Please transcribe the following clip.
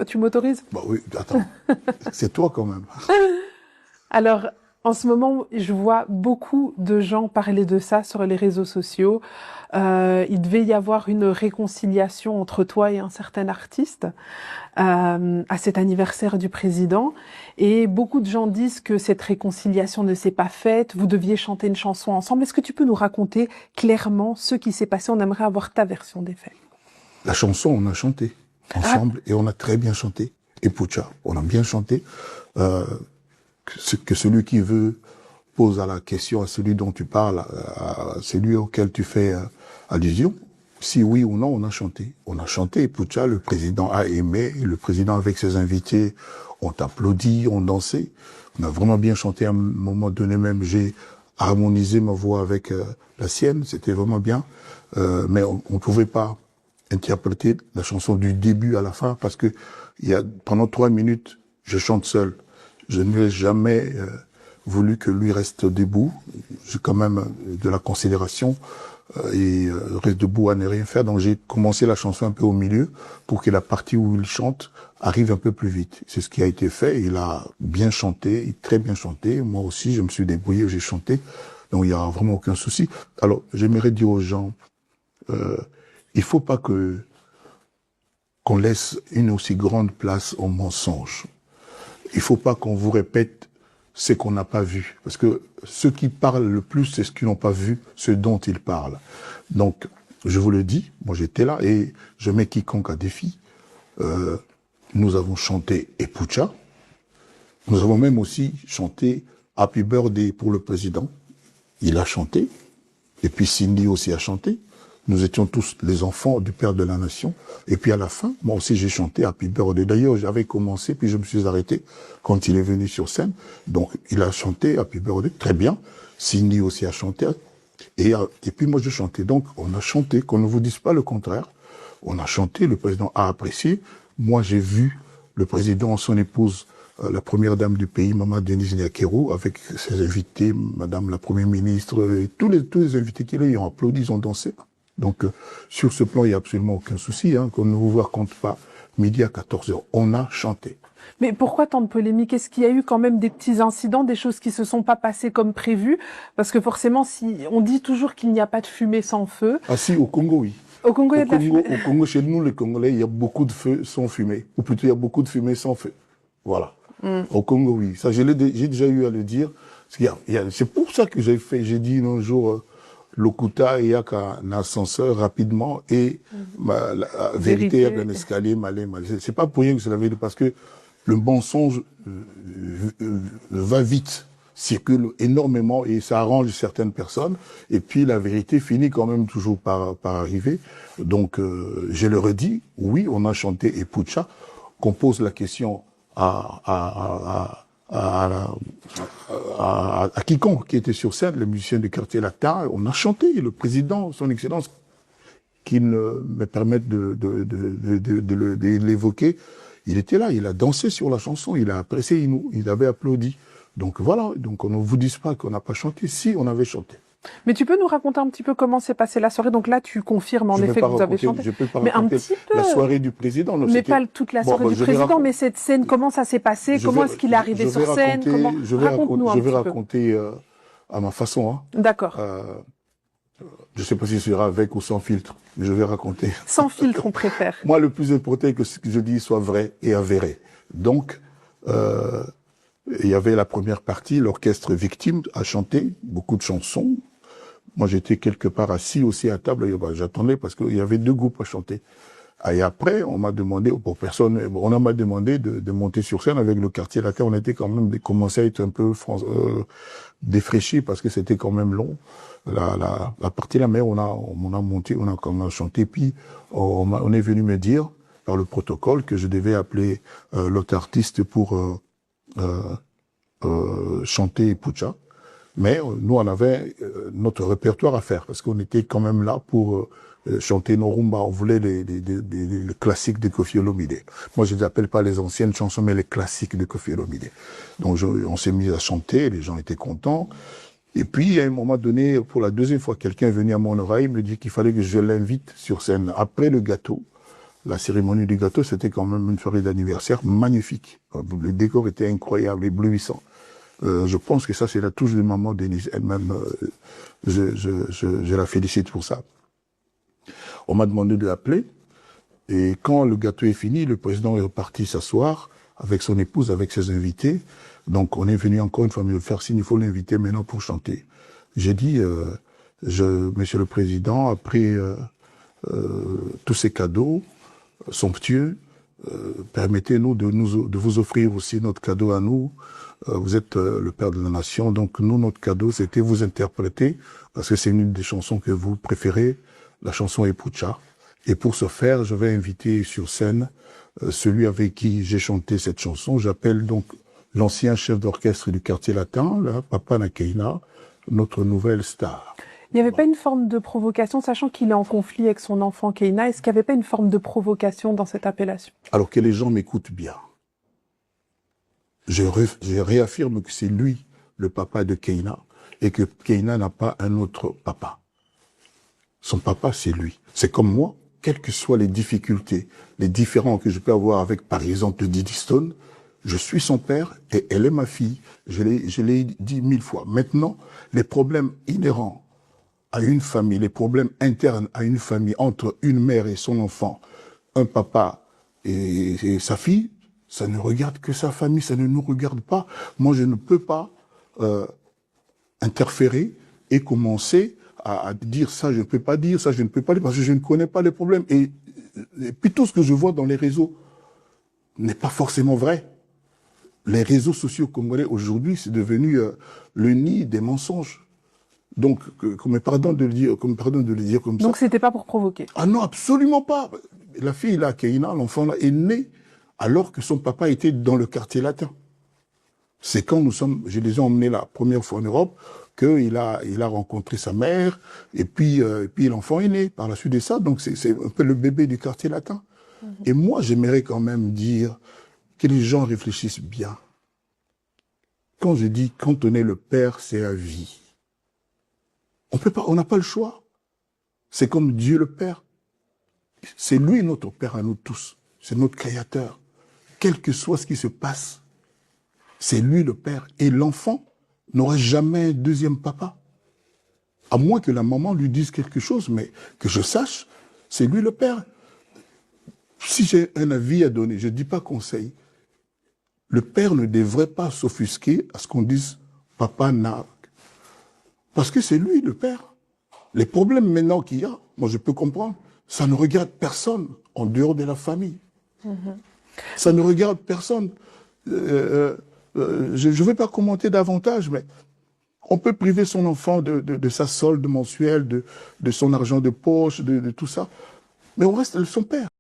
Tu m'autorises? Bah oui, attends, c'est toi quand même. Alors, en ce moment, je vois beaucoup de gens parler de ça sur les réseaux sociaux. Il devait y avoir une réconciliation entre toi et un certain artiste à cet anniversaire du président. Et beaucoup de gens disent que cette réconciliation ne s'est pas faite. Vous deviez chanter une chanson ensemble. Est-ce que tu peux nous raconter clairement ce qui s'est passé? On aimerait avoir ta version des faits. La chanson, on a chanté ensemble et on a très bien chanté. Et Pucha, on a bien chanté. Que celui qui veut pose à la question à celui dont tu parles, à celui auquel tu fais allusion. Si oui ou non, on a chanté. On a chanté. Et Pucha, le président a aimé. Le président avec ses invités ont applaudi, ont dansé. On a vraiment bien chanté. À un moment donné même, j'ai harmonisé ma voix avec la sienne. C'était vraiment bien. Mais on ne pouvait pas interpréter la chanson du début à la fin parce que pendant 3 minutes, je chante seul. Je n'ai jamais voulu que lui reste debout. J'ai quand même de la considération et reste debout à ne rien faire. Donc j'ai commencé la chanson un peu au milieu pour que la partie où il chante arrive un peu plus vite. C'est ce qui a été fait. Il a bien chanté, très bien chanté. Moi aussi, je me suis débrouillé, j'ai chanté. Donc il n'y a vraiment aucun souci. Alors j'aimerais dire aux gens, il faut pas qu'on laisse une aussi grande place au mensonge. Il faut pas qu'on vous répète ce qu'on n'a pas vu. Parce que ceux qui parlent le plus, c'est ceux qui n'ont pas vu ce dont ils parlent. Donc, je vous le dis, moi j'étais là et je mets quiconque à défi. Nous avons chanté Epucha. Nous avons même aussi chanté Happy Birthday pour le président. Il a chanté. Et puis Cindy aussi a chanté. Nous étions tous les enfants du Père de la Nation. Et puis à la fin, moi aussi j'ai chanté Happy Birthday. D'ailleurs, j'avais commencé, puis je me suis arrêté quand il est venu sur scène. Donc il a chanté Happy Birthday, très bien. Cindy aussi a chanté. Et puis moi je chantais. Donc on a chanté, qu'on ne vous dise pas le contraire. On a chanté, le président a apprécié. Moi j'ai vu le président, son épouse, la première dame du pays, Maman Denise Nyakero, avec ses invités, Madame la Première ministre, et tous les invités qui ont applaudi, ils ont dansé. Donc, sur ce plan, il n'y a absolument aucun souci, qu'on ne vous raconte pas. Midi à 14h, on a chanté. Mais pourquoi tant de polémiques? Est-ce qu'il y a eu quand même des petits incidents, des choses qui se sont pas passées comme prévu? Parce que forcément, si on dit toujours qu'il n'y a pas de fumée sans feu. Ah si, au Congo, oui. Au Congo, il y a de la fumée. Au Congo, chez nous, les Congolais, il y a beaucoup de feu sans fumée. Ou plutôt, il y a beaucoup de fumée sans feu. Voilà. Au Congo, oui. Ça, j'ai déjà eu à le dire. C'est pour ça que j'ai dit un jour, Lokuta, il y a qu'un ascenseur rapidement et la vérité, il y a qu'un escalier malé. C'est pas pour rien que je l'avais dit, parce que le mensonge va vite, circule énormément et ça arrange certaines personnes. Et puis la vérité finit quand même toujours par arriver. Donc, je le redis, oui, on a chanté Epucha, qu'on pose la question à quiconque qui était sur scène, les musiciens du quartier latin, on a chanté, le président, son excellence, qui me permettent de l'évoquer, il était là, il a dansé sur la chanson, il a apprécié, il avait applaudi. Donc voilà, donc on ne vous dise pas qu'on n'a pas chanté, si on avait chanté. Mais tu peux nous raconter un petit peu comment s'est passée la soirée? Donc là, tu confirmes en effet que vous avez chanté. Je peux pas mais raconter un petit peu. La soirée du président. Mais pas toute la soirée du président, mais cette scène, comment ça s'est passé? Comment est-ce qu'il est arrivé sur scène? Je vais raconter à ma façon. Hein. D'accord. Je sais pas si ce sera avec ou sans filtre, mais je vais raconter. Sans filtre, on préfère. Moi, le plus important est que ce que je dis soit vrai et avéré. Donc, il y avait la première partie, l'orchestre Victime a chanté beaucoup de chansons. Moi, j'étais quelque part assis aussi à table, j'attendais parce qu'il y avait 2 groupes à chanter. Et après, on m'a demandé, on m'a demandé de monter sur scène avec le quartier latin. On était quand même commencé à être un peu défraîchi parce que c'était quand même long. La partie là, mais on a monté, on a chanté, puis on est venu me dire par le protocole que je devais appeler l'autre artiste pour chanter Pucha. Mais nous, on avait notre répertoire à faire, parce qu'on était quand même là pour chanter nos rumbas. On voulait les classiques de Koffi Olomide. Moi, je ne les appelle pas les anciennes chansons, mais les classiques de Koffi Olomide. Donc, on s'est mis à chanter, les gens étaient contents. Et puis, à un moment donné, pour la 2e fois, quelqu'un est venu à mon oreille, me dit qu'il fallait que je l'invite sur scène. Après le gâteau, la cérémonie du gâteau, c'était quand même une soirée d'anniversaire magnifique. Le décor était incroyable, éblouissant. Je pense que ça, c'est la touche de maman Denise elle-même. Je la félicite pour ça. On m'a demandé de l'appeler. Et quand le gâteau est fini, le président est reparti s'asseoir avec son épouse, avec ses invités. Donc, on est venu encore une fois me faire signe, il faut l'inviter maintenant pour chanter. J'ai dit, Monsieur le Président, après tous ces cadeaux somptueux, permettez-nous de vous offrir aussi notre cadeau à nous. Vous êtes le père de la nation, donc nous, notre cadeau, c'était vous interpréter, parce que c'est une des chansons que vous préférez, la chanson Epucha. Et pour ce faire, je vais inviter sur scène celui avec qui j'ai chanté cette chanson. J'appelle donc l'ancien chef d'orchestre du quartier latin, là, Papa Nakaina, notre nouvelle star. Il n'y avait pas une forme de provocation, sachant qu'il est en conflit avec son enfant Keina, est-ce qu'il n'y avait pas une forme de provocation dans cette appellation? Alors que les gens m'écoutent bien. Je réaffirme que c'est lui le papa de Keina et que Keina n'a pas un autre papa. Son papa, c'est lui. C'est comme moi, quelles que soient les difficultés, les différends que je peux avoir avec, par exemple, Didi Stone, je suis son père et elle est ma fille. Je l'ai dit 1000 fois. Maintenant, les problèmes inhérents à une famille, les problèmes internes à une famille entre une mère et son enfant, un papa et sa fille, ça ne regarde que sa famille, ça ne nous regarde pas. Moi, je ne peux pas interférer et commencer à dire ça, je ne peux pas dire, ça, je ne peux pas dire, parce que je ne connais pas les problèmes. Et puis tout ce que je vois dans les réseaux n'est pas forcément vrai. Les réseaux sociaux congolais, aujourd'hui, c'est devenu le nid des mensonges. Donc, qu'on me pardonne de le dire, comme ça. Donc c'était pas pour provoquer? Ah non, absolument pas. La fille là, Keina, l'enfant là, est né alors que son papa était dans le quartier latin. C'est quand je les ai emmenés la première fois en Europe, qu'il a rencontré sa mère, et puis l'enfant est né par la suite de ça. Donc c'est un peu le bébé du quartier latin. Et moi, j'aimerais quand même dire que les gens réfléchissent bien. Quand je dis, quand on est le père, c'est à vie. On n'a pas le choix. C'est comme Dieu le Père. C'est lui notre Père à nous tous. C'est notre Créateur. Quel que soit ce qui se passe, c'est lui le Père. Et l'enfant n'aura jamais un deuxième papa. À moins que la maman lui dise quelque chose, mais que je sache, c'est lui le Père. Si j'ai un avis à donner, je ne dis pas conseil. Le Père ne devrait pas s'offusquer à ce qu'on dise « papa n'a ». Parce que c'est lui le Père. Les problèmes maintenant qu'il y a, moi je peux comprendre, ça ne regarde personne en dehors de la famille. Ça ne regarde personne. Je ne vais pas commenter davantage, mais on peut priver son enfant de sa solde mensuelle, de son argent de poche, de tout ça. Mais on reste son père.